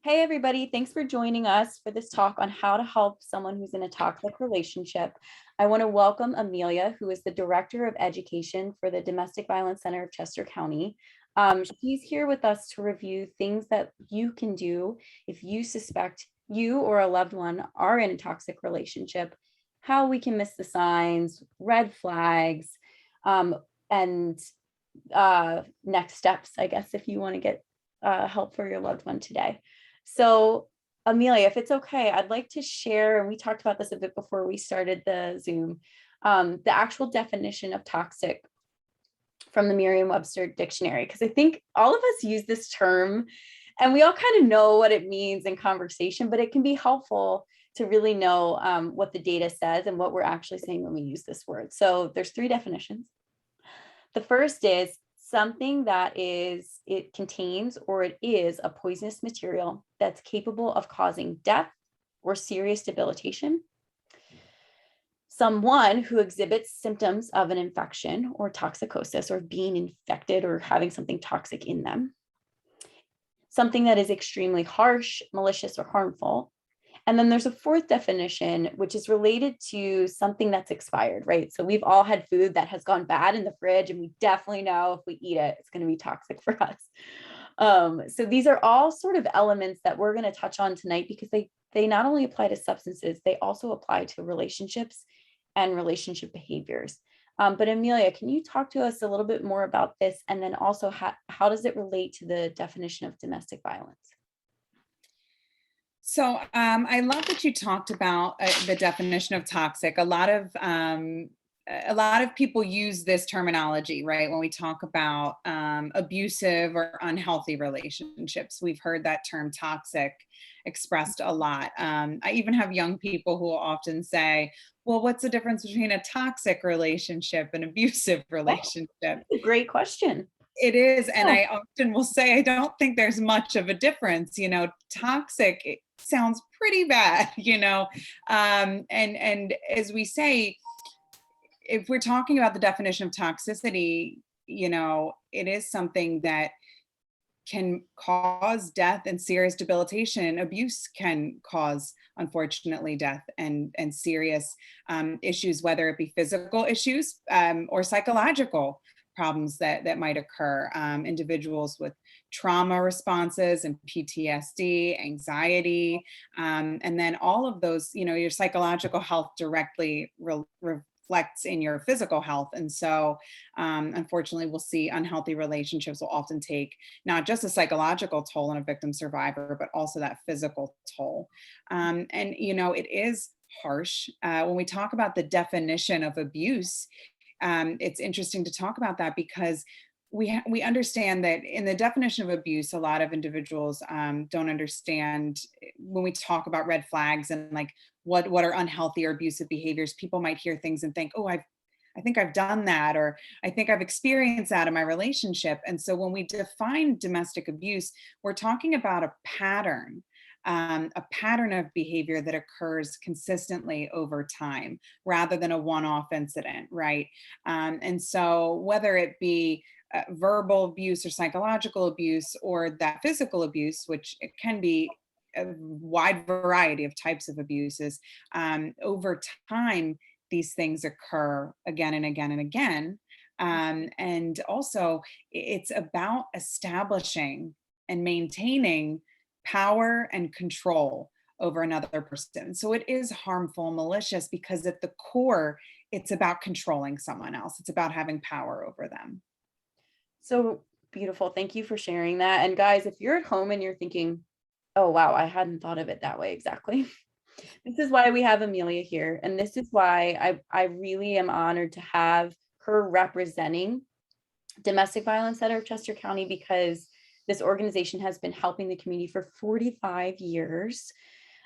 Hey, everybody. Thanks for joining us for this talk on how to help someone who's in a toxic relationship. I want to welcome Amelia, who is the Director of Education for the Domestic Violence Center of Chester County. She's here with us to review things that you can do if you suspect you or a loved one are in a toxic relationship, how we can miss the signs, red flags, and next steps, I guess, if you want to get help for your loved one today. So, Amelia, if it's okay, I'd like to share, and we talked about this a bit before we started the Zoom, the actual definition of toxic from the Merriam-Webster dictionary, because I think all of us use this term and we all kind of know what it means in conversation, but it can be helpful to really know what the data says and what we're actually saying when we use this word. So there's three definitions. The first is something that it contains or it is a poisonous material that's capable of causing death or serious debilitation. Someone who exhibits symptoms of an infection or toxicosis or being infected or having something toxic in them. Something that is extremely harsh, malicious, or harmful. And then there's a fourth definition, which is related to something that's expired, right? So we've all had food that has gone bad in the fridge, and we definitely know if we eat it, it's going to be toxic for us. So these are all sort of elements that we're going to touch on tonight because they not only apply to substances, they also apply to relationships and relationship behaviors. But Amelia, can you talk to us a little bit more about this? And then also how does it relate to the definition of domestic violence? So I love that you talked about the definition of toxic. A lot of people use this terminology, right? When we talk about abusive or unhealthy relationships, we've heard that term toxic expressed a lot. I even have young people who will often say, well, what's the difference between a toxic relationship and abusive relationship? That's a great question. It is. And Yeah. I often will say, I don't think there's much of a difference. Toxic, it sounds pretty bad, and as we say, if we're talking about the definition of toxicity, it is something that can cause death and serious debilitation. Abuse can cause, unfortunately, death and serious issues, whether it be physical issues or psychological problems that might occur. Individuals with trauma responses and PTSD, anxiety, and then all of those, your psychological health directly reflects in your physical health. And so, unfortunately, we'll see unhealthy relationships will often take not just a psychological toll on a victim survivor, but also that physical toll. It is harsh. When we talk about the definition of abuse, it's interesting to talk about that because we understand that in the definition of abuse, a lot of individuals don't understand when we talk about red flags and like what are unhealthy or abusive behaviors. People might hear things and think, oh, I think I've done that, or I think I've experienced that in my relationship. And so when we define domestic abuse, we're talking about a pattern of behavior that occurs consistently over time rather than a one-off incident, right? And so whether it be verbal abuse or psychological abuse or that physical abuse, which it can be a wide variety of types of abuses, over time, these things occur again and again and again. And also, it's about establishing and maintaining power and control over another person. So it is harmful and malicious because at the core, it's about controlling someone else. It's about having power over them. So beautiful. Thank you for sharing that. And guys, if you're at home and you're thinking, oh, wow, I hadn't thought of it that way exactly. This is why we have Amelia here. And this is why I really am honored to have her representing Domestic Violence Center of Chester County, because this organization has been helping the community for 45 years.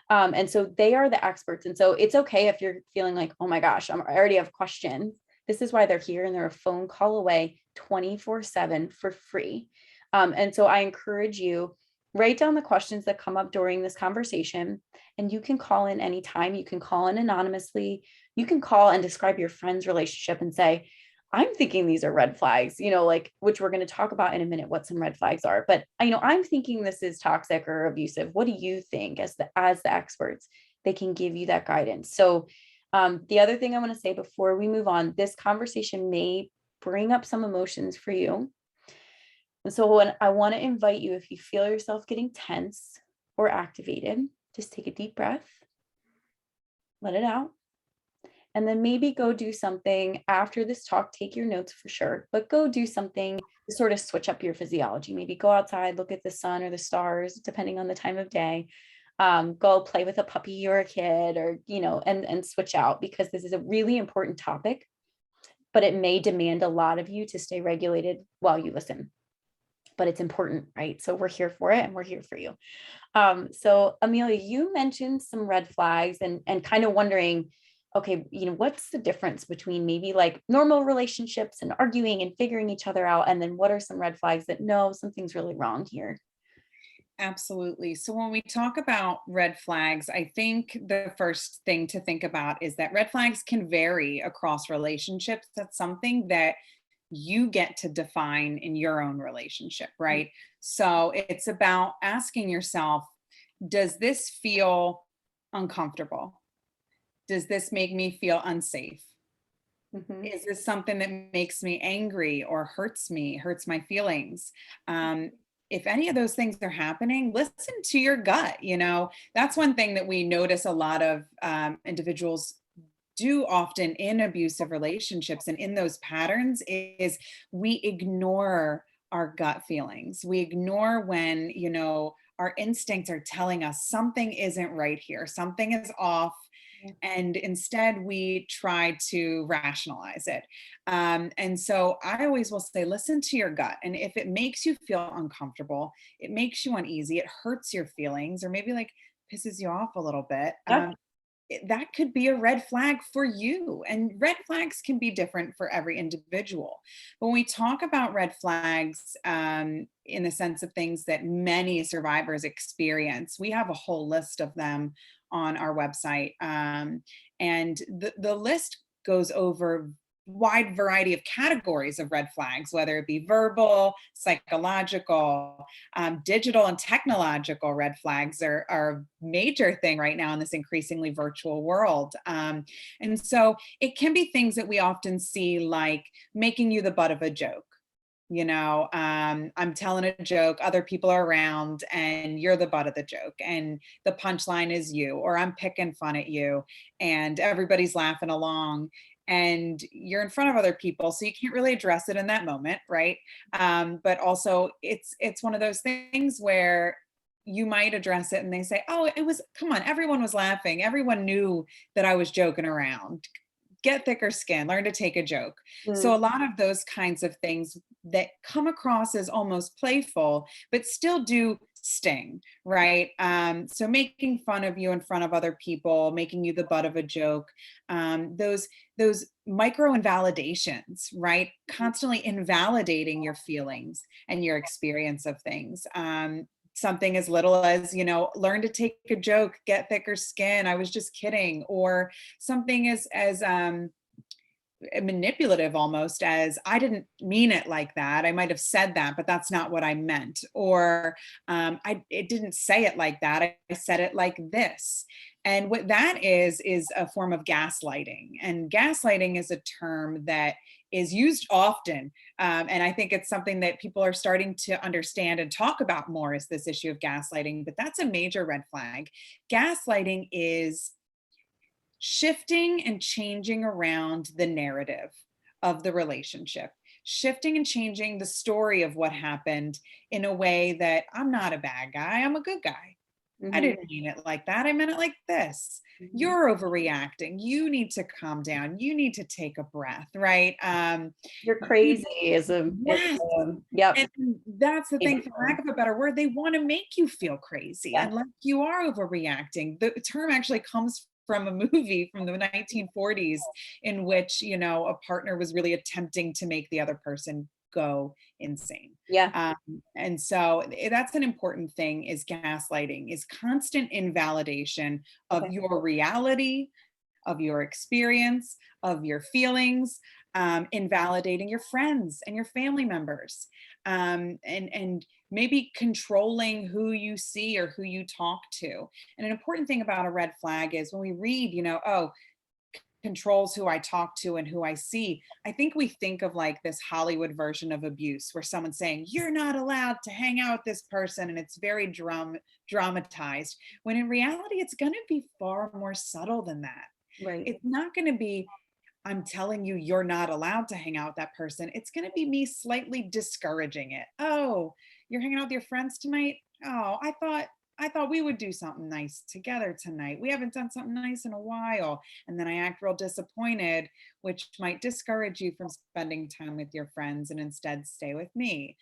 And so they are the experts. And so it's okay if you're feeling like, oh my gosh, I already have questions. This is why they're here, and they're a phone call away 24/7 for free. And so I encourage you, write down the questions that come up during this conversation, and you can call in anytime. You can call in anonymously. You can call and describe your friend's relationship and say, I'm thinking these are red flags, like, which we're going to talk about in a minute, what some red flags are. But I'm thinking this is toxic or abusive. What do you think as the experts? They can give you that guidance. So the other thing I want to say before we move on, this conversation may bring up some emotions for you. And so when I want to invite you, if you feel yourself getting tense or activated, just take a deep breath, let it out. And then maybe go do something after this talk. Take your notes for sure, but go do something to sort of switch up your physiology. Maybe go outside, look at the sun or the stars, depending on the time of day. Go play with a puppy or a kid, or and switch out, because this is a really important topic, but it may demand a lot of you to stay regulated while you listen. But it's important, right? So we're here for it, and we're here for you. So Amelia, you mentioned some red flags, and kind of wondering, okay, what's the difference between maybe like normal relationships and arguing and figuring each other out, and then what are some red flags that no, something's really wrong here? Absolutely. So when we talk about red flags, I think the first thing to think about is that red flags can vary across relationships. That's something that you get to define in your own relationship, right? So it's about asking yourself, does this feel uncomfortable? Does this make me feel unsafe? Mhm. Is this something that makes me angry or hurts me, hurts my feelings? If any of those things are happening, listen to your gut. That's one thing that we notice a lot of individuals do often in abusive relationships and in those patterns is we ignore our gut feelings. We ignore when, our instincts are telling us something isn't right here, something is off, and instead we try to rationalize it. And so I always will say, listen to your gut. And if it makes you feel uncomfortable, it makes you uneasy, it hurts your feelings, or maybe like pisses you off a little bit, Yeah. that could be a red flag for you. And red flags can be different for every individual. But when we talk about red flags, in the sense of things that many survivors experience, we have a whole list of them on our website. And the list goes over wide variety of categories of red flags, whether it be verbal, psychological, digital and technological. Red flags are a major thing right now in this increasingly virtual world. And so it can be things that we often see, like making you the butt of a joke. I'm telling a joke, other people are around, and you're the butt of the joke, and the punchline is you, or I'm picking fun at you, and everybody's laughing along, and you're in front of other people, so you can't really address it in that moment, right? But also, it's one of those things where you might address it, and they say, "Oh, it was, come on, everyone was laughing, everyone knew that I was joking around." Get thicker skin, learn to take a joke. So a Mm. lot of those kinds of things that come across as almost playful, but still do sting, right? So making fun of you in front of other people, making you the butt of a joke, those micro invalidations, right? Constantly invalidating your feelings and your experience of things. Something as little as, learn to take a joke, get thicker skin, I was just kidding, or something as manipulative almost as, I didn't mean it like that, I might have said that, but that's not what I meant, or it didn't say it like that, I said it like this. And what that is a form of gaslighting. And gaslighting is a term that is used often, and I think it's something that people are starting to understand and talk about more, is this issue of gaslighting. But that's a major red flag. Gaslighting is shifting and changing around the narrative of the relationship, shifting and changing the story of what happened in a way that, I'm not a bad guy, I'm a good guy. I Mhm. didn't mean it like that, I meant it like this. Mhm. You're overreacting. You need to calm down. You need to take a breath, right? You're You- crazy yes. yep. And that's the thing, Favorite for term. lack of a better word, they want to make you feel crazy Yeah. and like you are overreacting. The term actually comes from a movie from the 1940s in which, a partner was really attempting to make the other person go insane. Yeah. Um, and so that's an important thing, is gaslighting, is constant invalidation of Okay. your reality, of your experience, of your feelings, invalidating your friends and your family members, and maybe controlling who you see or who you talk to. And an important thing about a red flag is when we read, oh, controls who I talk to and who I see. I think we think of like this Hollywood version of abuse where someone's saying, you're not allowed to hang out with this person. And it's very dramatized, when in reality, it's going to be far more subtle than that. Right. It's not going to be, I'm telling you, you're not allowed to hang out with that person. It's going to be me slightly discouraging it. Oh, you're hanging out with your friends tonight? Oh, I thought we would do something nice together tonight. We haven't done something nice in a while. And then I act real disappointed, which might discourage you from spending time with your friends and instead stay with me.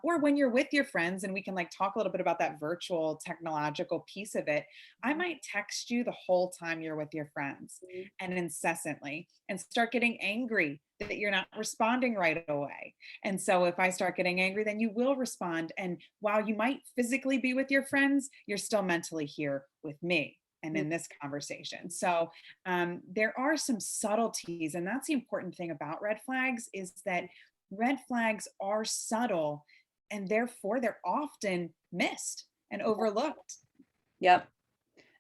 Or when you're with your friends and we can like talk a little bit about that virtual technological piece of it, I might text you the whole time you're with your friends Mhm. and incessantly and start getting angry that you're not responding right away. And so if I start getting angry, then you will respond. And while you might physically be with your friends, you're still mentally here with me and in this conversation. So there are some subtleties. And that's the important thing about red flags is that red flags are subtle and therefore they're often missed and overlooked. Yep.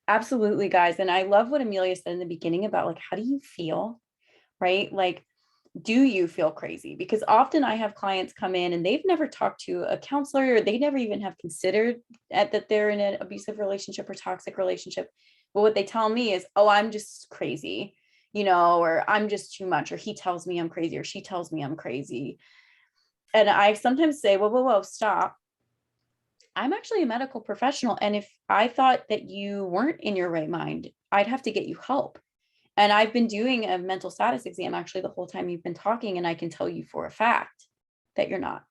Absolutely, guys. And I love what Amelia said in the beginning about like, how do you feel? Right? Like, do you feel crazy? Because often I have clients come in and they've never talked to a counselor, or they never even have considered that they're in an abusive relationship or toxic relationship. But what they tell me is, oh, I'm just crazy, or I'm just too much, or he tells me I'm crazy, or she tells me I'm crazy. And I sometimes say, whoa, whoa, whoa, stop. I'm actually a medical professional. And if I thought that you weren't in your right mind, I'd have to get you help. And I've been doing a mental status exam actually the whole time you've been talking, and I can tell you for a fact that you're not.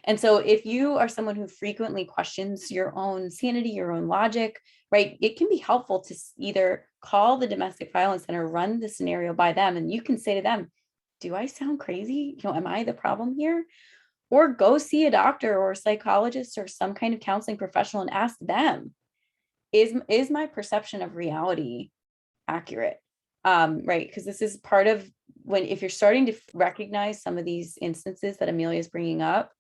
And so if you are someone who frequently questions your own sanity, your own logic, right, it can be helpful to either call the domestic violence center, run the scenario by them, and you can say to them, do I sound crazy? Am I the problem here? Or go see a doctor or a psychologist or some kind of counseling professional and ask them, is my perception of reality accurate? Right, because this is part of when, if you're starting to recognize some of these instances that Amelia is bringing up,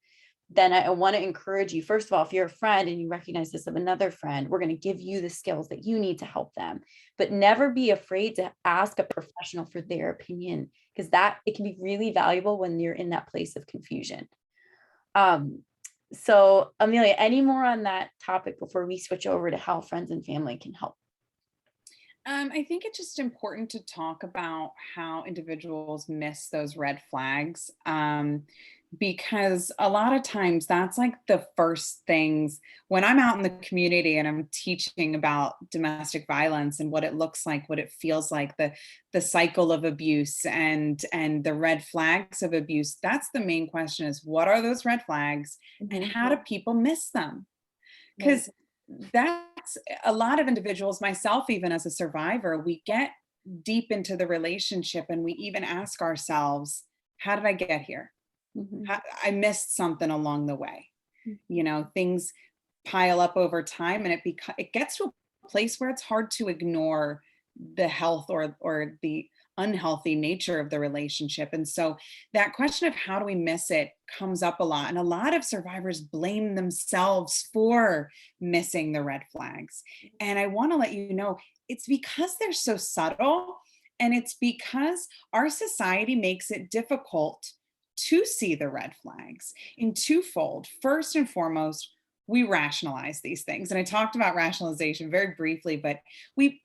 then I want to encourage you, first of all, if you're a friend and you recognize this of another friend, we're going to give you the skills that you need to help them, but never be afraid to ask a professional for their opinion, because that it can be really valuable when you're in that place of confusion. So Amelia, any more on that topic before we switch over to how friends and family can help? I think it's just important to talk about how individuals miss those red flags, because a lot of times that's like the first things when I'm out in the community and I'm teaching about domestic violence and what it looks like, what it feels like, the cycle of abuse and the red flags of abuse. That's the main question: is what are those red flags and Mhm. how do people miss them? Right. Because that's a lot of individuals, myself, even as a survivor, we get deep into the relationship and we even ask ourselves, how did I get here? Mhm. I missed something along the way. Mhm. Things pile up over time and it gets to a place where it's hard to ignore the health or the unhealthy nature of the relationship. And so that question of how do we miss it comes up a lot. And a lot of survivors blame themselves for missing the red flags. And I want to let you know it's because they're so subtle, and it's because our society makes it difficult to see the red flags in twofold. First and foremost, we rationalize these things. And I talked about rationalization very briefly, but we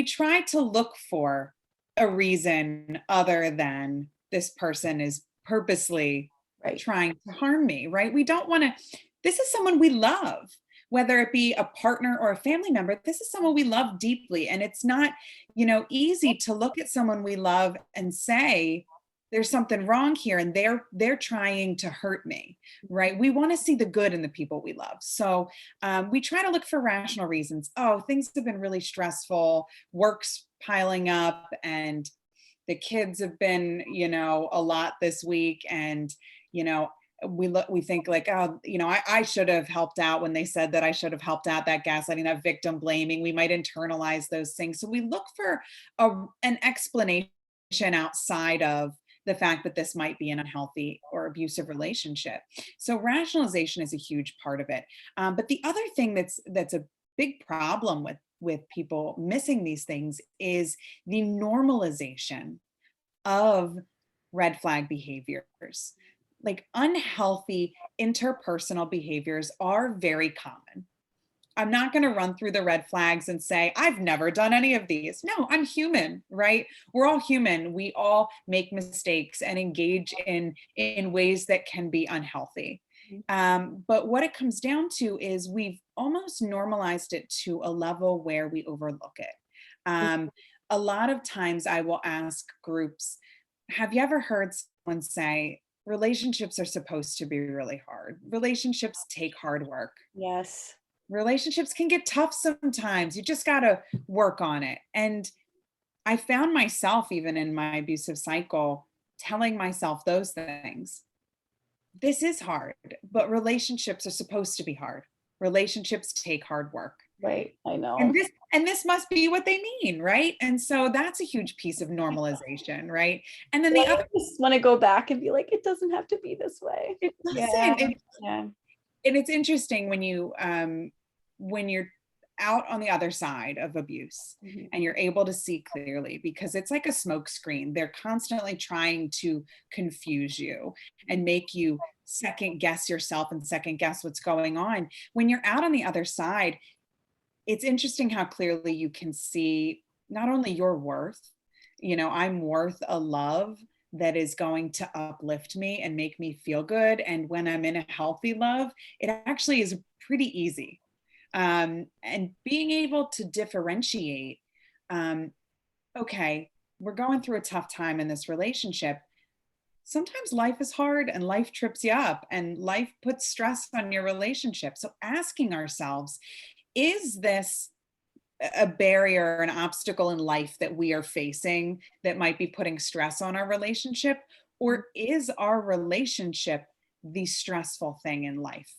try to look for a reason other than this person is purposely Right. trying to harm me, right? We don't want to, this is someone we love, whether it be a partner or a family member. This is someone we love deeply. And it's not, easy to look at someone we love and say, there's something wrong here and they're trying to hurt me, right? We want to see the good in the people we love. So we try to look for rational reasons. Oh, things have been really stressful, work's piling up, and the kids have been, a lot this week. And, you know, we think like, oh, I should have helped out when they said that I should have helped out, that gaslighting, that victim blaming. We might internalize those things. So we look for an explanation outside of the fact that this might be an unhealthy or abusive relationship. So rationalization is a huge part of it. But the other thing that's a big problem with people missing these things is the normalization of red flag behaviors. Like unhealthy interpersonal behaviors are very common. I'm not going to run through the red flags and say, I've never done any of these. No, I'm human, right? We're all human. We all make mistakes and engage in ways that can be unhealthy. But what it comes down to is we've almost normalized it to a level where we overlook it. A lot of times I will ask groups, have you ever heard someone say, relationships are supposed to be really hard? Relationships take hard work. Yes. Relationships can get tough sometimes. You just got to work on it. And I found myself, even in my abusive cycle, telling myself those things. This is hard, but relationships are supposed to be hard. Relationships take hard work. Right. I And know. this must be what they mean, right? And so that's a huge piece of normalization, right? And then the I other, just want to go back and be like, it doesn't have to be this way. it Yeah. doesn't. Yeah. And it's interesting when you're out on the other side of abuse and you're able to see clearly, because it's like a smoke screen. They're constantly trying to confuse you and make you second guess yourself and second guess what's going on. When you're out on the other side, it's interesting how clearly you can see not only your worth, I'm worth a love that is going to uplift me and make me feel good. And when I'm in a healthy love, it actually is pretty easy. And being able to differentiate, okay, we're going through a tough time in this relationship. Sometimes life is hard and life trips you up and life puts stress on your relationship. So asking ourselves, is this a barrier, an obstacle in life that we are facing that might be putting stress on our relationship? Or is our relationship the stressful thing in life?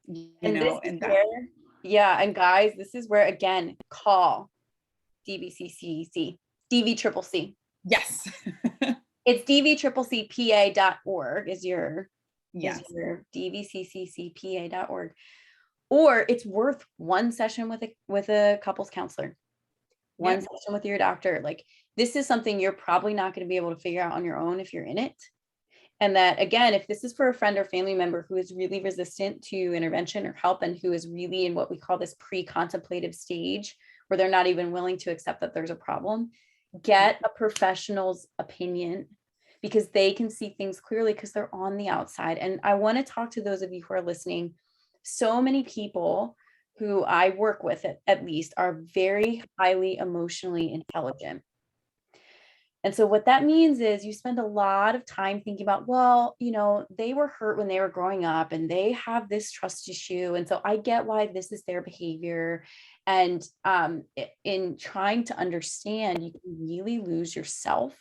And this is where, yeah, and guys, this is where, again, call DVCCC, DVCCC. Yes. It's dvccpa.org is your, yes. is your dvccpa.org. Or it's worth one session with a couples counselor, one session with your doctor. Like, this is something you're probably not going to be able to figure out on your own if you're in it. And that, again, if this is for a friend or family member who is really resistant to intervention or help, and who is really in what we call this pre-contemplative stage, where they're not even willing to accept that there's a problem, get a professional's opinion, because they can see things clearly because they're on the outside. And I want to talk to those of you who are listening. So many people who I work with, at least, are very highly emotionally intelligent. And so what that means is you spend a lot of time thinking about, well, they were hurt when they were growing up and they have this trust issue. And so I get why this is their behavior. And in trying to understand, you can really lose yourself.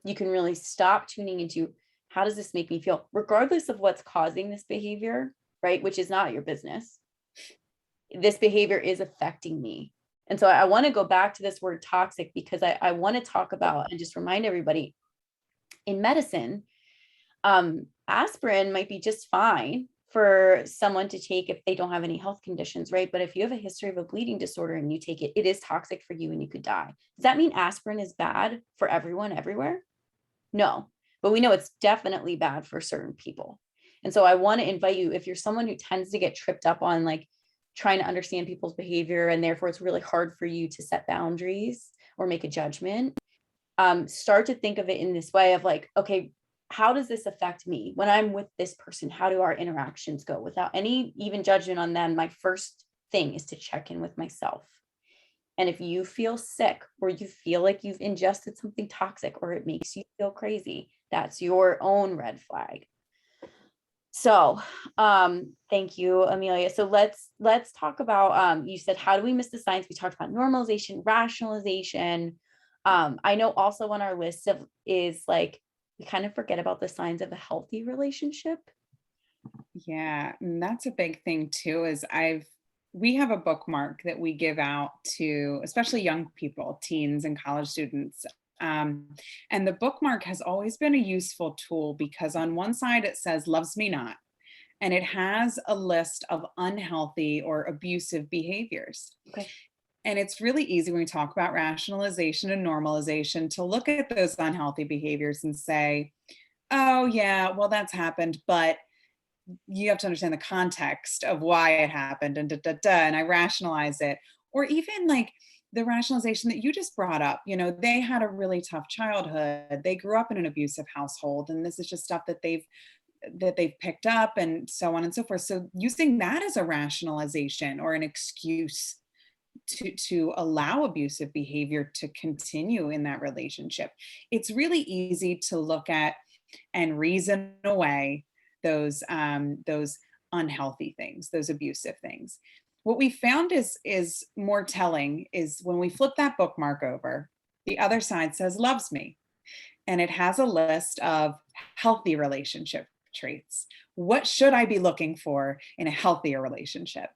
You can really stop tuning into, how does this make me feel, regardless of what's causing this behavior, right? Which is not your business. This behavior is affecting me. And so I want to go back to this word toxic, because I want to talk about and just remind everybody, in medicine, aspirin might be just fine for someone to take if they don't have any health conditions, right? But if you have a history of a bleeding disorder and you take it, it is toxic for you and you could die. Does that mean aspirin is bad for everyone everywhere? No, but we know it's definitely bad for certain people. And so I want to invite you, if you're someone who tends to get tripped up on like trying to understand people's behavior, and therefore it's really hard for you to set boundaries or make a judgment, start to think of it in this way of like, okay, how does this affect me when I'm with this person? How do our interactions go? Without any even judgment on them, my first thing is to check in with myself. And if you feel sick, or you feel like you've ingested something toxic, or it makes you feel crazy, that's your own red flag. So thank you, Amelia. So let's talk about, you said, how do we miss the signs? We talked about normalization, rationalization. I know also on our list is like, we kind of forget about the signs of a healthy relationship. Yeah, and that's a big thing too, is we have a bookmark that we give out to especially young people, teens and college students. Um, and the bookmark has always been a useful tool because on one side it says loves me not, and it has a list of unhealthy or abusive behaviors. Okay. And it's really easy when we talk about rationalization and normalization to look at those unhealthy behaviors and say, oh, yeah, well, that's happened, but you have to understand the context of why it happened and da da da, and I rationalize it. Or even like the rationalization that you just brought up, they had a really tough childhood. They grew up in an abusive household, and this is just stuff that they've picked up and so on and so forth. So using that as a rationalization or an excuse to allow abusive behavior to continue in that relationship. It's really easy to look at and reason away those unhealthy things, those abusive things. What we found is more telling is when we flip that bookmark over, the other side says loves me, and it has a list of healthy relationship traits. What should I be looking for in a healthier relationship?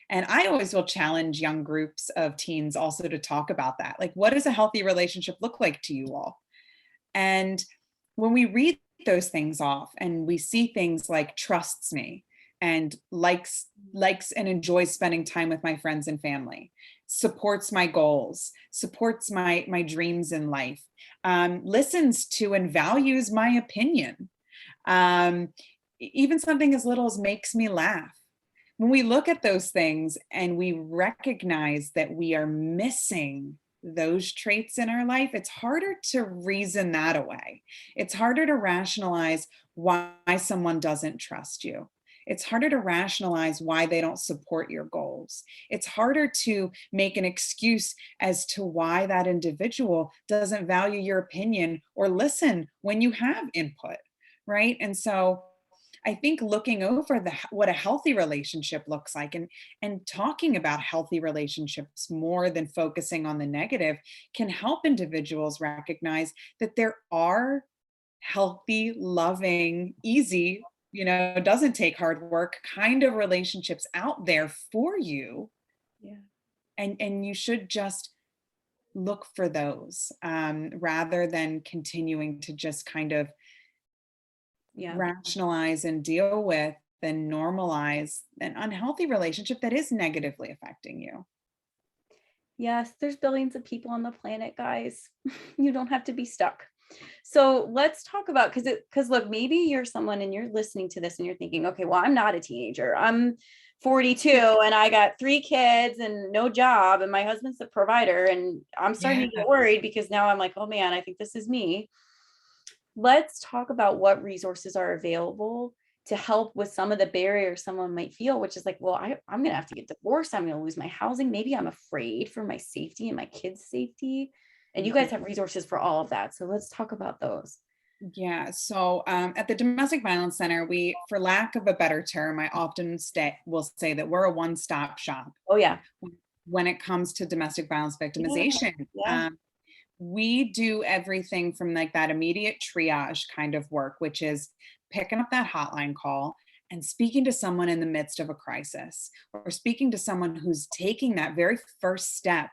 And I always will challenge young groups of teens also to talk about that. Like, what does a healthy relationship look like to you all? And when we read those things off and we see things like trusts me and likes and enjoys spending time with my friends and family, supports my goals, supports my dreams in life, listens to and values my opinion, um, even something as little as makes me laugh. When we look at those things and we recognize that we are missing those traits in our life, it's harder to reason that away. It's harder to rationalize why someone doesn't trust you. It's harder to rationalize why they don't support your goals. It's harder to make an excuse as to why that individual doesn't value your opinion or listen when you have input, right? And so I think looking over what a healthy relationship looks like and talking about healthy relationships more than focusing on the negative can help individuals recognize that there are healthy, loving, easy, doesn't take hard work kind of relationships out there for you, Yeah. and you should just look for those, rather than continuing to just kind of Yeah. rationalize and deal with and normalize an unhealthy relationship that is negatively affecting you. Yes, there's billions of people on the planet, guys. You don't have to be stuck. So let's talk about because look, maybe you're someone and you're listening to this and you're thinking, okay, well, I'm not a teenager. I'm 42 and I got 3 kids and no job, and my husband's the provider, and I'm starting Yeah. to get worried because now I'm like, oh man, I think this is me. Let's talk about what resources are available to help with some of the barriers someone might feel, which is like, well, I'm going to have to get divorced. I'm going to lose my housing. Maybe I'm afraid for my safety and my kids' safety. And you guys have resources for all of that. So let's talk about those. Yeah. So at the Domestic Violence Center, for lack of a better term, I often will say that we're a one-stop shop Oh, yeah. when it comes to domestic violence Yeah. victimization. Yeah. We do everything from like that immediate triage kind of work, which is picking up that hotline call and speaking to someone in the midst of a crisis, or speaking to someone who's taking that very first step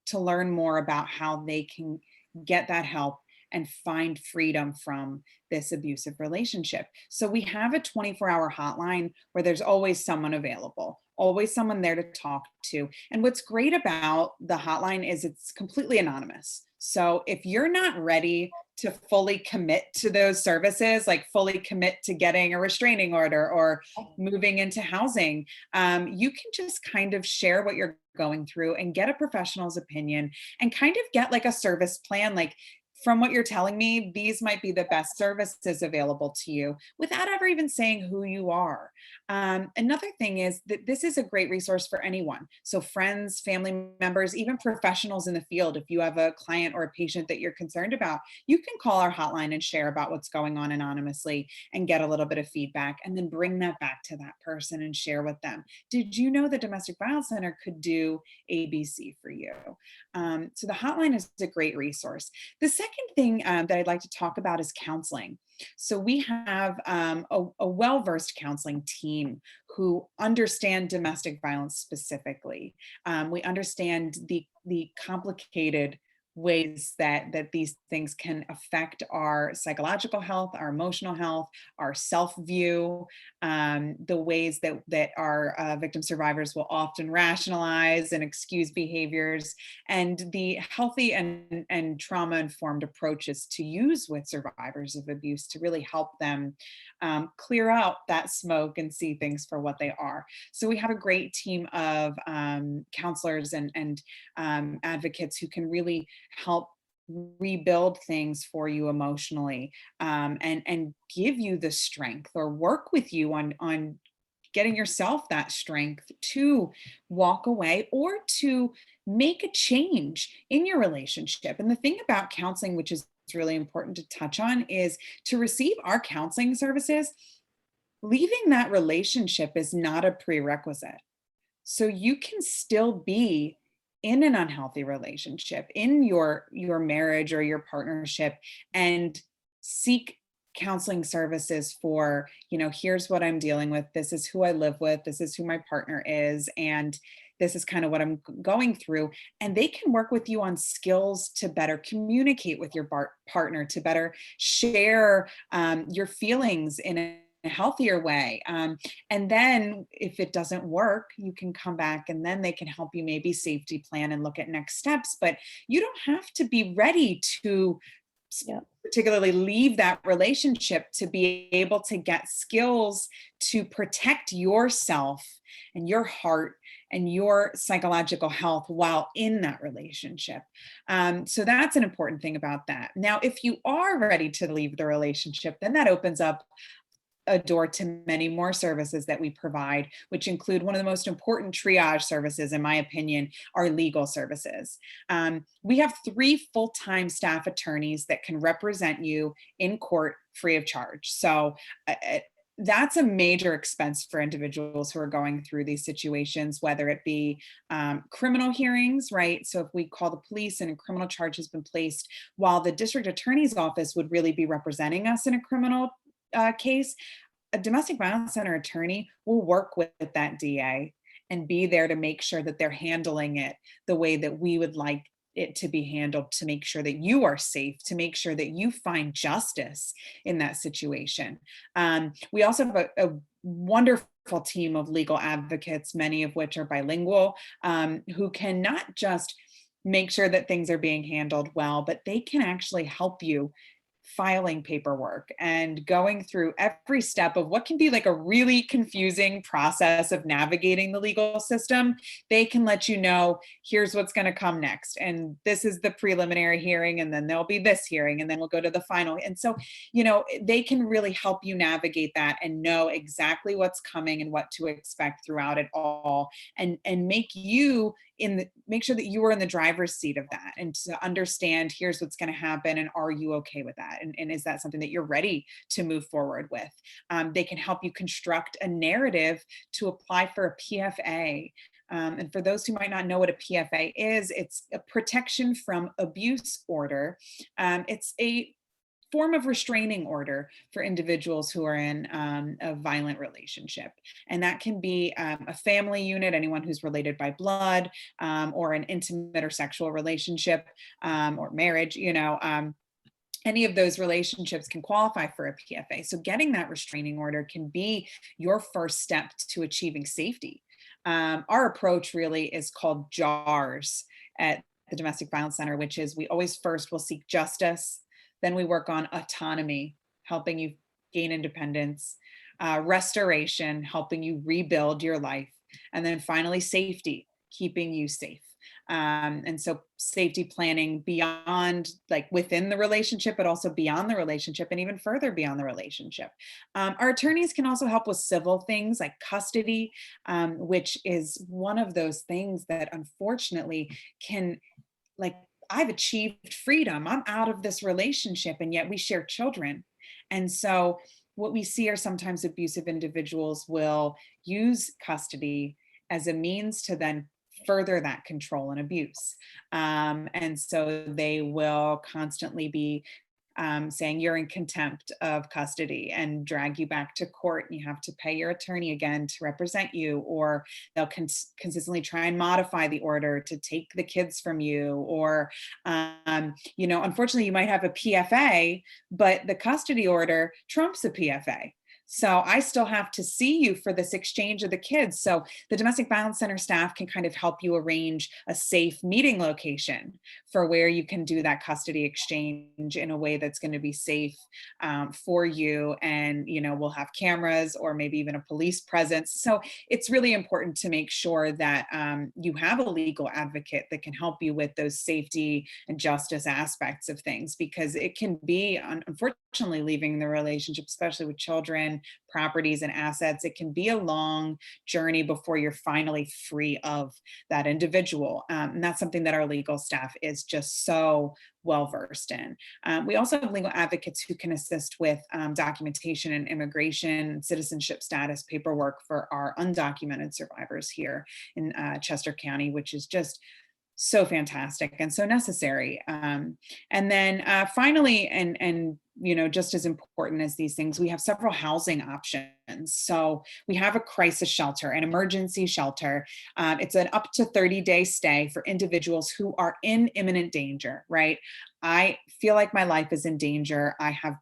to learn more about how they can get that help and find freedom from this abusive relationship. So we have a 24-hour hotline where there's always someone available, always someone there to talk to. And what's great about the hotline is it's completely anonymous. So if you're not ready to fully commit to those services, like fully commit to getting a restraining order or moving into housing, you can just kind of share what you're going through and get a professional's opinion and kind of get like a service plan. Like, from what you're telling me, these might be the best services available to you without ever even saying who you are. Another thing is that this is a great resource for anyone. So, friends, family members, even professionals in the field. If you have a client or a patient that you're concerned about, you can call our hotline and share about what's going on anonymously and get a little bit of feedback, and then bring that back to that person and share with them. Did you know the Domestic Violence Center could do ABC for you? So, the hotline is a great resource. The second second thing that I'd like to talk about is counseling. So we have a well-versed counseling team who understand domestic violence specifically. We understand the complicated ways that these things can affect our psychological health, our emotional health, our self-view, the ways that our victim survivors will often rationalize and excuse behaviors, and the healthy and trauma-informed approaches to use with survivors of abuse to really help them clear out that smoke and see things for what they are. So we have a great team of counselors and advocates who can really help rebuild things for you emotionally, and give you the strength, or work with you on getting yourself that strength to walk away or to make a change in your relationship. And the thing about counseling, which is really important to touch on, is to receive our counseling services, leaving that relationship is not a prerequisite. So you can still be in an unhealthy relationship, in your marriage or your partnership, and seek counseling services for, here's what I'm dealing with, this is who I live with, this is who my partner is, and this is kind of what I'm going through. And they can work with you on skills to better communicate with your partner, to better share your feelings in a healthier way. And then if it doesn't work, you can come back, and then they can help you maybe safety plan and look at next steps. But you don't have to be ready to Yeah. particularly leave that relationship to be able to get skills to protect yourself and your heart and your psychological health while in that relationship. So that's an important thing about that. Now, if you are ready to leave the relationship, then that opens up a door to many more services that we provide, which include one of the most important triage services, in my opinion, are legal services. We have 3 full-time staff attorneys that can represent you in court free of charge. So that's a major expense for individuals who are going through these situations, whether it be criminal hearings, right? So if we call the police and a criminal charge has been placed, while the district attorney's office would really be representing us in a criminal case, a domestic violence center attorney will work with that DA and be there to make sure that they're handling it the way that we would like it to be handled, to make sure that you are safe, to make sure that you find justice in that situation. We also have a wonderful team of legal advocates, many of which are bilingual, who can not just make sure that things are being handled well, but they can actually help you filing paperwork and going through every step of what can be like a really confusing process of navigating the legal system. They can let you know, here's what's going to come next. And this is the preliminary hearing, and then there'll be this hearing, and then we'll go to the final. And so, they can really help you navigate that and know exactly what's coming and what to expect throughout it all, and make you make sure that you are in the driver's seat of that, and to understand, here's what's going to happen, and are you okay with that, and is that something that you're ready to move forward with. They can help you construct a narrative to apply for a PFA. And for those who might not know what a PFA is, it's a protection from abuse order. It's a form of restraining order for individuals who are in a violent relationship. And that can be a family unit, anyone who's related by blood, or an intimate or sexual relationship, or marriage, any of those relationships can qualify for a PFA. So getting that restraining order can be your first step to achieving safety. Our approach really is called JARS at the Domestic Violence Center, which is, we always first will seek justice, then we work on autonomy, helping you gain independence, restoration, helping you rebuild your life, and then finally safety, keeping you safe. And so safety planning beyond, like within the relationship, but also beyond the relationship, and even further beyond the relationship. Our attorneys can also help with civil things like custody, which is one of those things that unfortunately can, like, I've achieved freedom, I'm out of this relationship, and yet we share children. And so what we see are sometimes abusive individuals will use custody as a means to then further that control and abuse. And so they will constantly be saying you're in contempt of custody and drag you back to court. And you have to pay your attorney again to represent you, or they'll consistently try and modify the order to take the kids from you. Or, unfortunately, you might have a PFA, but the custody order trumps a PFA. So I still have to see you for this exchange of the kids. So the domestic violence center staff can kind of help you arrange a safe meeting location for where you can do that custody exchange in a way that's going to be safe for you. And, we'll have cameras or maybe even a police presence. So it's really important to make sure that you have a legal advocate that can help you with those safety and justice aspects of things, because it can be, unfortunately, leaving the relationship, especially with children, properties and assets, it can be a long journey before you're finally free of that individual. And that's something that our legal staff is just so well versed in. We also have legal advocates who can assist with documentation and immigration, citizenship status paperwork for our undocumented survivors here in Chester County, which is just so fantastic and so necessary. And then finally, and just as important as these things, we have several housing options. So we have a crisis shelter, an emergency shelter. It's an up to 30-day stay for individuals who are in imminent danger, right? I feel like my life is in danger. I have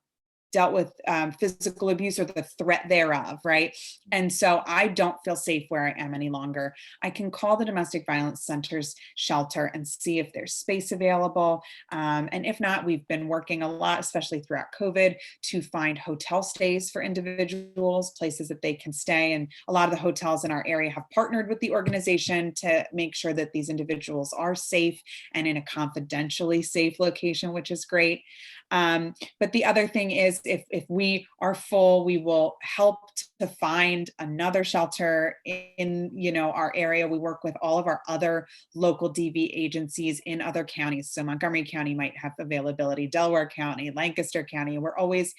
dealt with physical abuse or the threat thereof, right? And so I don't feel safe where I am any longer. I can call the Domestic Violence Center's shelter and see if there's space available. And if not, we've been working a lot, especially throughout COVID, to find hotel stays for individuals, places that they can stay. And a lot of the hotels in our area have partnered with the organization to make sure that these individuals are safe and in a confidentially safe location, which is great. But the other thing is, if we are full, we will help to find another shelter in our area. We work with all of our other local DV agencies in other counties. So Montgomery County might have availability, Delaware County, Lancaster County. We're always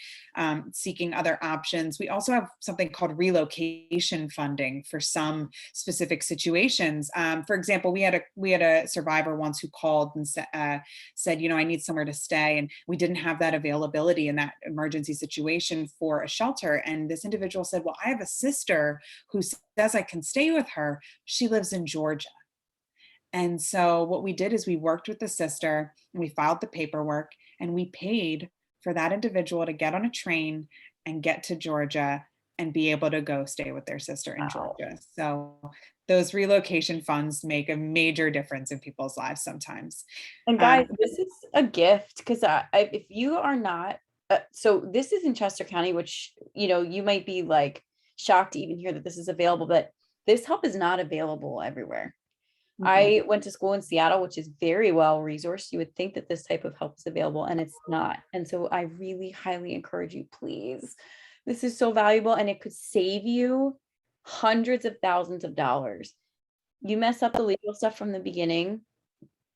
seeking other options. We also have something called relocation funding for some specific situations. For example, we had a survivor once who called and said, I need somewhere to stay, and we didn't have that availability in that emergency situation for a shelter. And this individual said, well, I have a sister who says I can stay with her. She lives in Georgia. And so what we did is we worked with the sister and we filed the paperwork and we paid for that individual to get on a train and get to Georgia and be able to go stay with their sister in Georgia. So those relocation funds make a major difference in people's lives sometimes. And guys, this is a gift, because if you are not, so this is in Chester County, which, you might be like shocked to even hear that this is available, but this help is not available everywhere. Mhm. I went to school in Seattle, which is very well resourced. You would think that this type of help is available, and it's not. And so I really highly encourage you, please. This is so valuable, and it could save you hundreds of thousands of dollars. You mess up the legal stuff from the beginning,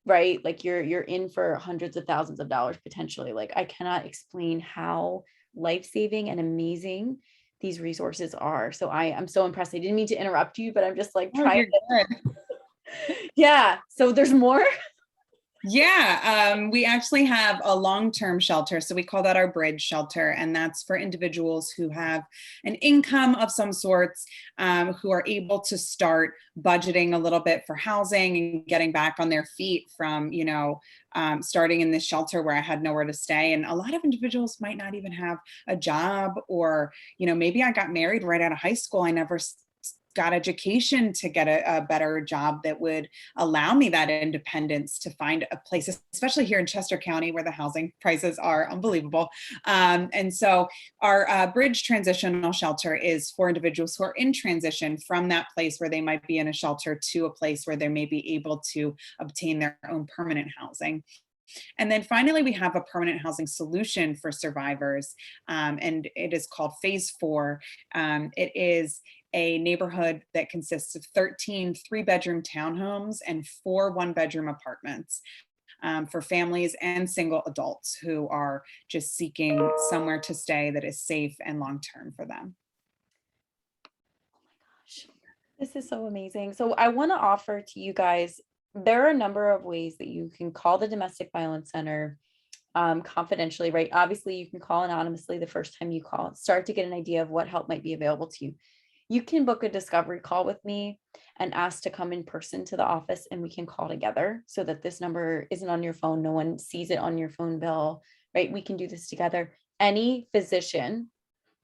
right? Like you're in for hundreds of thousands of dollars potentially. Like, I cannot explain how life-saving and amazing these resources are. So I'm so impressed. I didn't mean to interrupt you, but I'm just like Oh, trying you're good. Yeah. So there's more. Yeah, we actually have a long-term shelter. So we call that our bridge shelter. And that's for individuals who have an income of some sorts, who are able to start budgeting a little bit for housing and getting back on their feet from, starting in this shelter where I had nowhere to stay. And a lot of individuals might not even have a job, or, maybe I got married right out of high school. I never got education to get a better job that would allow me that independence to find a place, especially here in Chester County where the housing prices are unbelievable. And so our bridge transitional shelter is for individuals who are in transition from that place where they might be in a shelter to a place where they may be able to obtain their own permanent housing. And then finally, we have a permanent housing solution for survivors, and it is called Phase 4. It is a neighborhood that consists of 13 three-bedroom townhomes and 4 one-bedroom apartments for families and single adults who are just seeking somewhere to stay that is safe and long-term for them. This is so amazing. So I want to offer to you guys, there are a number of ways that you can call the Domestic Violence Center confidentially, right? Obviously, you can call anonymously the first time you call, start to get an idea of what help might be available to you. You can book a discovery call with me and ask to come in person to the office, and we can call together so that this number isn't on your phone. No one sees it on your phone bill, right? We can do this together. Any physician,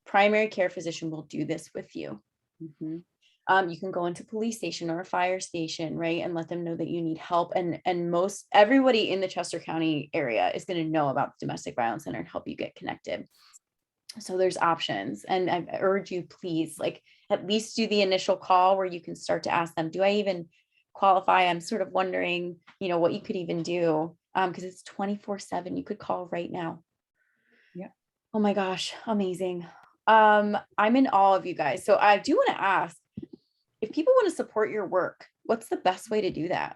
primary care physician, will do this with you. Mhm. You can go into police station or a fire station, right, and let them know that you need help. And most everybody in the Chester County area is going to know about the Domestic Violence Center and help you get connected. So there's options, and I urge you, please, like, at least do the initial call where you can start to ask them, do I even qualify? I'm sort of wondering, what you could even do, because it's 24/7. You could call right now. Yeah. Oh my gosh, amazing. I'm in awe of you guys. So I do want to ask, if people want to support your work, what's the best way to do that?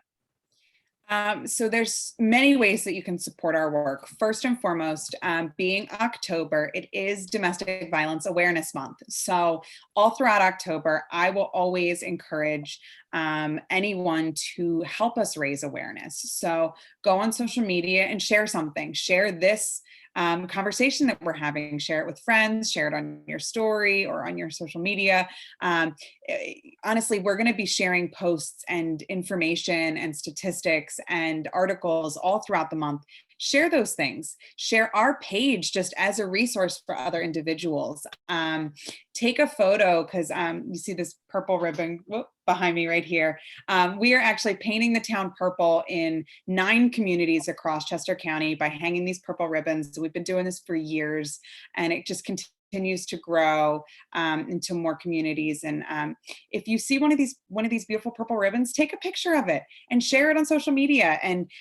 So there's many ways that you can support our work. First and foremost, being October, it is Domestic Violence Awareness Month. So all throughout October, I will always encourage anyone to help us raise awareness. So go on social media and share something. Share this conversation that we're having. Share it with friends. Share it on your story or on your social media. Um, Honestly, we're going to be sharing posts and information and statistics and articles all throughout the month. Share those things. Share our page just as a resource for other individuals. Take a photo, because you see this purple ribbon behind me right here. We are actually painting the town purple in 9 communities across Chester County by hanging these purple ribbons. We've been doing this for years, and it just continues to grow into more communities. And if you see one of these beautiful purple ribbons, take a picture of it and share it on social media, and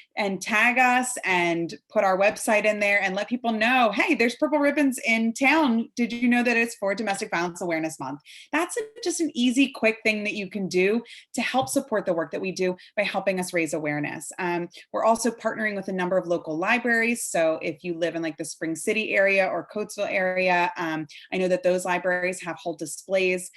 tag us and put our website in there and let people know, hey, there's purple ribbons in town. Did you know that it's for Domestic Violence Awareness Month? That's just an easy, quick thing that you can do to help support the work that we do by helping us raise awareness. We're also partnering with a number of local libraries. So if you live in like the Spring City area or Coatesville area, I know that those libraries have whole displays.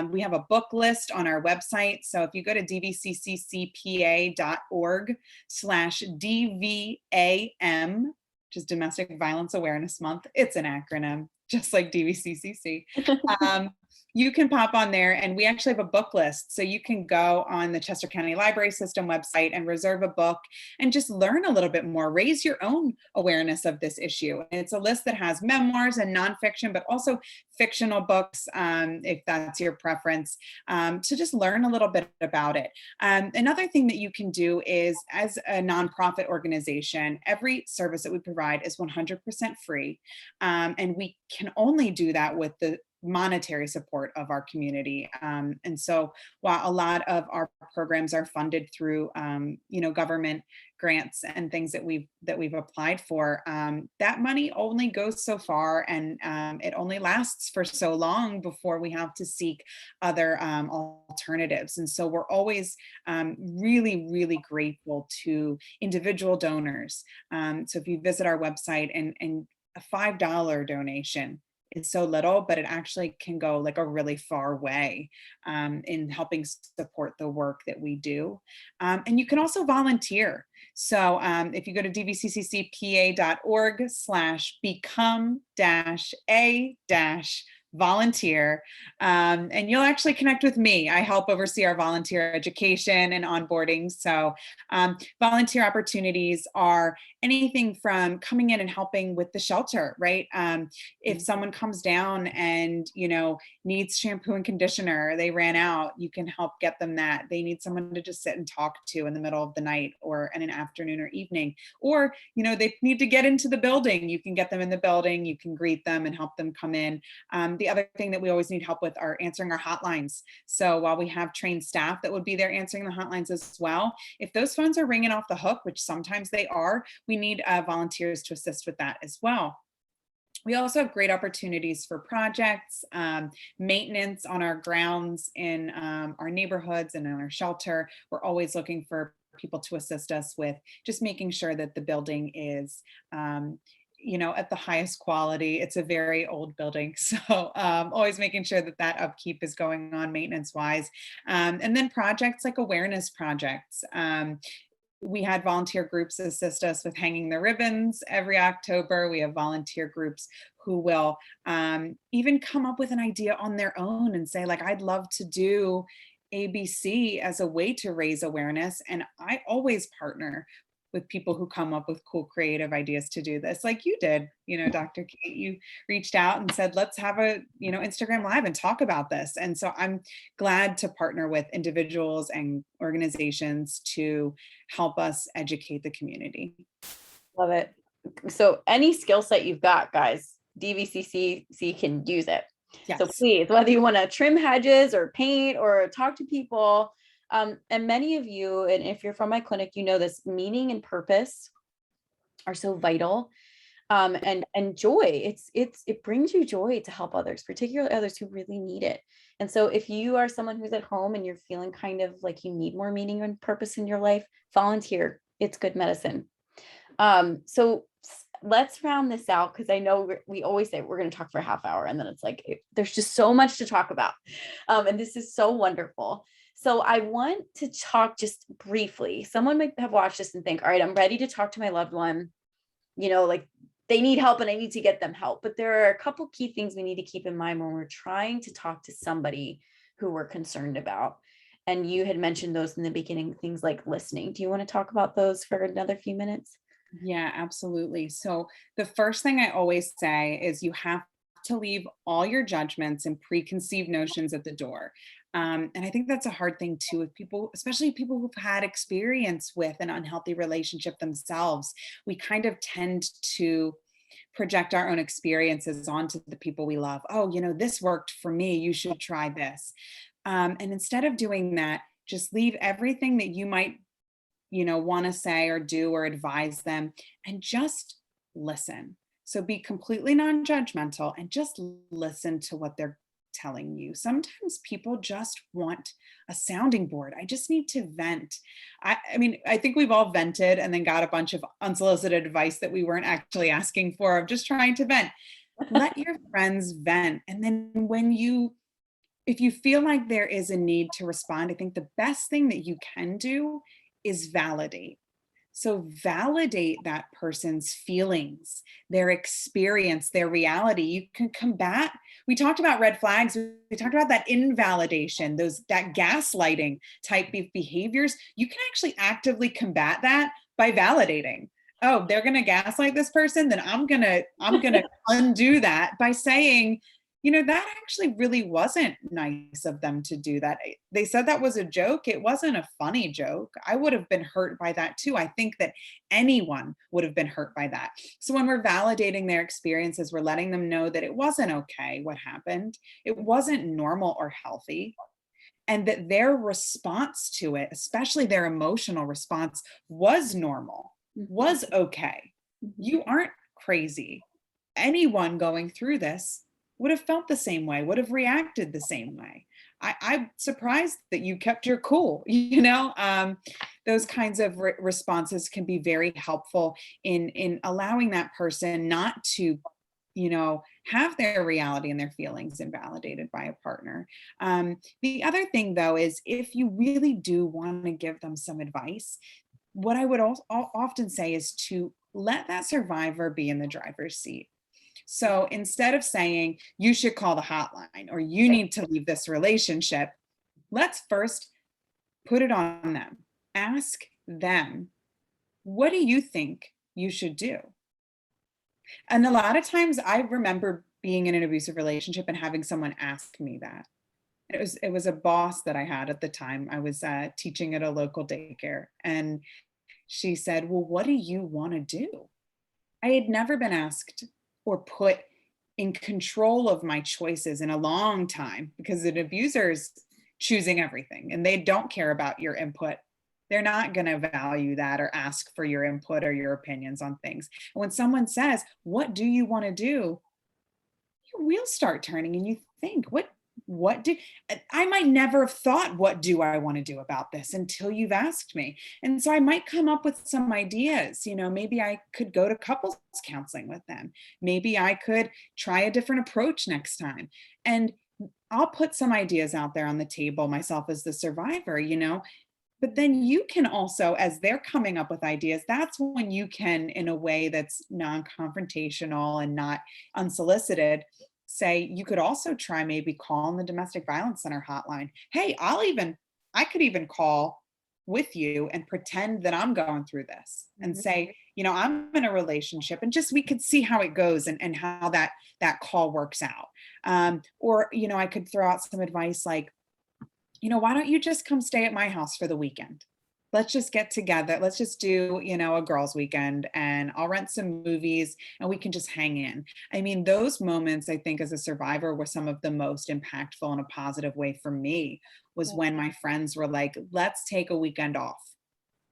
We have a book list on our website. So if you go to dvccpa.org/DVAM, which is Domestic Violence Awareness Month, it's an acronym, just like DVCCC. You can pop on there, and we actually have a book list. So you can go on the Chester County Library System website and reserve a book and just learn a little bit more, raise your own awareness of this issue. And it's a list that has memoirs and nonfiction, but also fictional books, if that's your preference, to just learn a little bit about it. Another thing that you can do is, as a nonprofit organization, every service that we provide is 100% free. And we can only do that with the monetary support of our community. And so while a lot of our programs are funded through government grants and things that we've applied for, that money only goes so far, and it only lasts for so long before we have to seek other alternatives. And so we're always really, really grateful to individual donors. So if you visit our website, and a $5 donation is so little, but it actually can go like a really far way in helping support the work that we do. And you can also volunteer. So if you go to dvccpa.org/become-a-volunteer, and you'll actually connect with me. I help oversee our volunteer education and onboarding. So volunteer opportunities are anything from coming in and helping with the shelter, right? If someone comes down and needs shampoo and conditioner, they ran out, you can help get them that. They need someone to just sit and talk to in the middle of the night or in an afternoon or evening, or they need to get into the building, you can get them in the building, you can greet them and help them come in. The other thing that we always need help with are answering our hotlines. So while we have trained staff that would be there answering the hotlines as well, if those phones are ringing off the hook, which sometimes they are, we need volunteers to assist with that as well. We also have great opportunities for projects, maintenance on our grounds in our neighborhoods and in our shelter. We're always looking for people to assist us with just making sure that the building is at the highest quality. It's a very old building. So always making sure that that upkeep is going on maintenance wise. And then projects like awareness projects. We had volunteer groups assist us with hanging the ribbons every October. We have volunteer groups who will even come up with an idea on their own and say, like, I'd love to do ABC as a way to raise awareness. And I always partner with people who come up with cool creative ideas to do this, like you did. Dr. Kate, you reached out and said, let's have a Instagram live and talk about this. And so I'm glad to partner with individuals and organizations to help us educate the community. Love it. So any skill set you've got, guys, DVCC can use it. Yes. So please, whether you want to trim hedges or paint or talk to people, and many of you, and if you're from my clinic, you know this, meaning and purpose are so vital. And joy, it brings you joy to help others, particularly others who really need it. And so if you are someone who's at home and you're feeling kind of like you need more meaning and purpose in your life, volunteer. It's good medicine. So let's round this out, because I know we always say we're going to talk for a half hour, and then it's like there's just so much to talk about. And this is so wonderful. So I want to talk just briefly. Someone might have watched this and think, all right, I'm ready to talk to my loved one. Like they need help and I need to get them help. But there are a couple key things we need to keep in mind when we're trying to talk to somebody who we're concerned about. And you had mentioned those in the beginning, things like listening. Do you want to talk about those for another few minutes? Yeah, absolutely. So the first thing I always say is you have to leave all your judgments and preconceived notions at the door. And I think that's a hard thing too with people, especially people who've had experience with an unhealthy relationship themselves. We kind of tend to project our own experiences onto the people we love. Oh, this worked for me. You should try this. And instead of doing that, just leave everything that you might want to say or do or advise them, and just listen. So be completely non-judgmental and just listen to what they're telling you. Sometimes people just want a sounding board. I just need to vent. I mean, I think we've all vented and then got a bunch of unsolicited advice that we weren't actually asking for, of just trying to vent. Let your friends vent. And then if you feel like there is a need to respond, I think the best thing that you can do is validate. So validate that person's feelings, their experience, their reality. You can combat. We talked about red flags. We talked about that invalidation, that gaslighting type of behaviors. You can actually actively combat that by validating. Oh, they're going to gaslight this person, then I'm going to undo that by saying, that actually really wasn't nice of them to do that. They said that was a joke. It wasn't a funny joke. I would have been hurt by that too. I think that anyone would have been hurt by that. So when we're validating their experiences, we're letting them know that it wasn't okay what happened. It wasn't normal or healthy. And that their response to it, especially their emotional response, was normal, was okay. You aren't crazy. Anyone going through this would have felt the same way, would have reacted the same way. I'm surprised that you kept your cool. Those kinds of responses can be very helpful in allowing that person not to, have their reality and their feelings invalidated by a partner. The other thing, though, is if you really do want to give them some advice, what I would often say is to let that survivor be in the driver's seat. So instead of saying you should call the hotline or you need to leave this relationship, let's first put it on them. Ask them, what do you think you should do? And a lot of times I remember being in an abusive relationship and having someone ask me that. It was a boss that I had at the time. I was teaching at a local daycare, and she said, well, what do you want to do? I had never been asked or put in control of my choices in a long time, because an abuser is choosing everything and they don't care about your input. They're not going to value that or ask for your input or your opinions on things. And when someone says, what do you want to do? Your wheels start turning and you think, what I might never have thought, what do I want to do about this until you've asked me. And so I might come up with some ideas. Maybe I could go to couples counseling with them. Maybe I could try a different approach next time. And I'll put some ideas out there on the table, myself as the survivor. But then you can also, as they're coming up with ideas, that's when you can, in a way that's non-confrontational and not unsolicited, say, you could also try maybe calling the domestic violence center hotline. Hey, I could even call with you and pretend that I'm going through this and Mhm. say, I'm in a relationship, and just, we could see how it goes, and how that call works out. Or, I could throw out some advice like, why don't you just come stay at my house for the weekend? Let's just get together. Let's just do, a girls' weekend, and I'll rent some movies and we can just hang in. I mean, those moments, I think, as a survivor, were some of the most impactful in a positive way for me, was Yeah. when my friends were like, let's take a weekend off,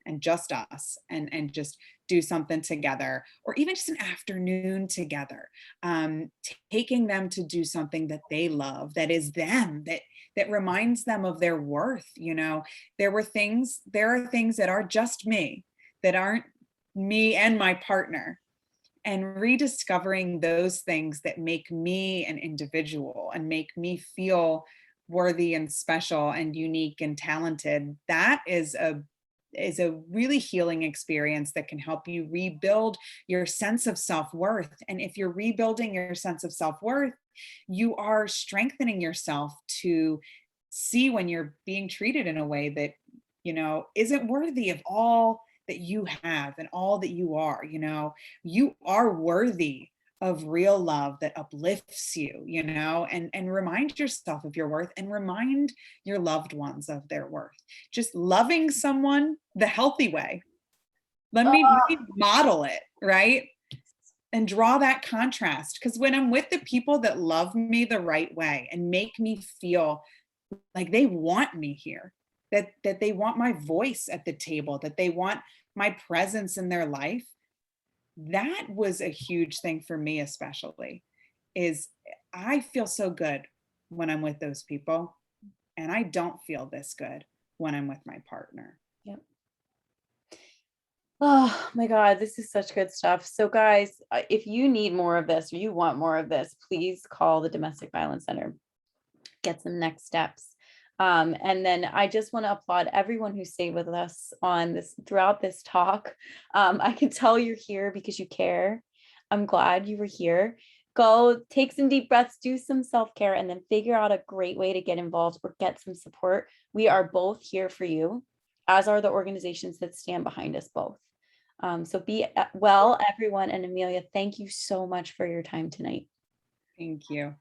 and just us, and just do something together, or even just an afternoon together. Taking them to do something that they love, that is them, that reminds them of their worth. There are things that are just me, that aren't me and my partner, and rediscovering those things that make me an individual and make me feel worthy and special and unique and talented. That is a really healing experience that can help you rebuild your sense of self-worth. And if you're rebuilding your sense of self-worth, you are strengthening yourself to see when you're being treated in a way that, isn't worthy of all that you have and all that you are. You are worthy of real love that uplifts you, and remind yourself of your worth, and remind your loved ones of their worth. Just loving someone the healthy way. Let me model it, right? And draw that contrast. Because when I'm with the people that love me the right way and make me feel like they want me here, that they want my voice at the table, that they want my presence in their life, that was a huge thing for me, especially, is I feel so good when I'm with those people, and I don't feel this good when I'm with my partner. Yep. Oh my God, this is such good stuff. So guys, if you need more of this or you want more of this, please call the Domestic Violence Center. Get some next steps. And then I just want to applaud everyone who stayed with us on this throughout this talk. I can tell you're here because you care. I'm glad you were here. Go take some deep breaths, do some self-care, and then figure out a great way to get involved or get some support. We are both here for you, as are the organizations that stand behind us both. So be well, everyone. And Amelia, thank you so much for your time tonight. Thank you.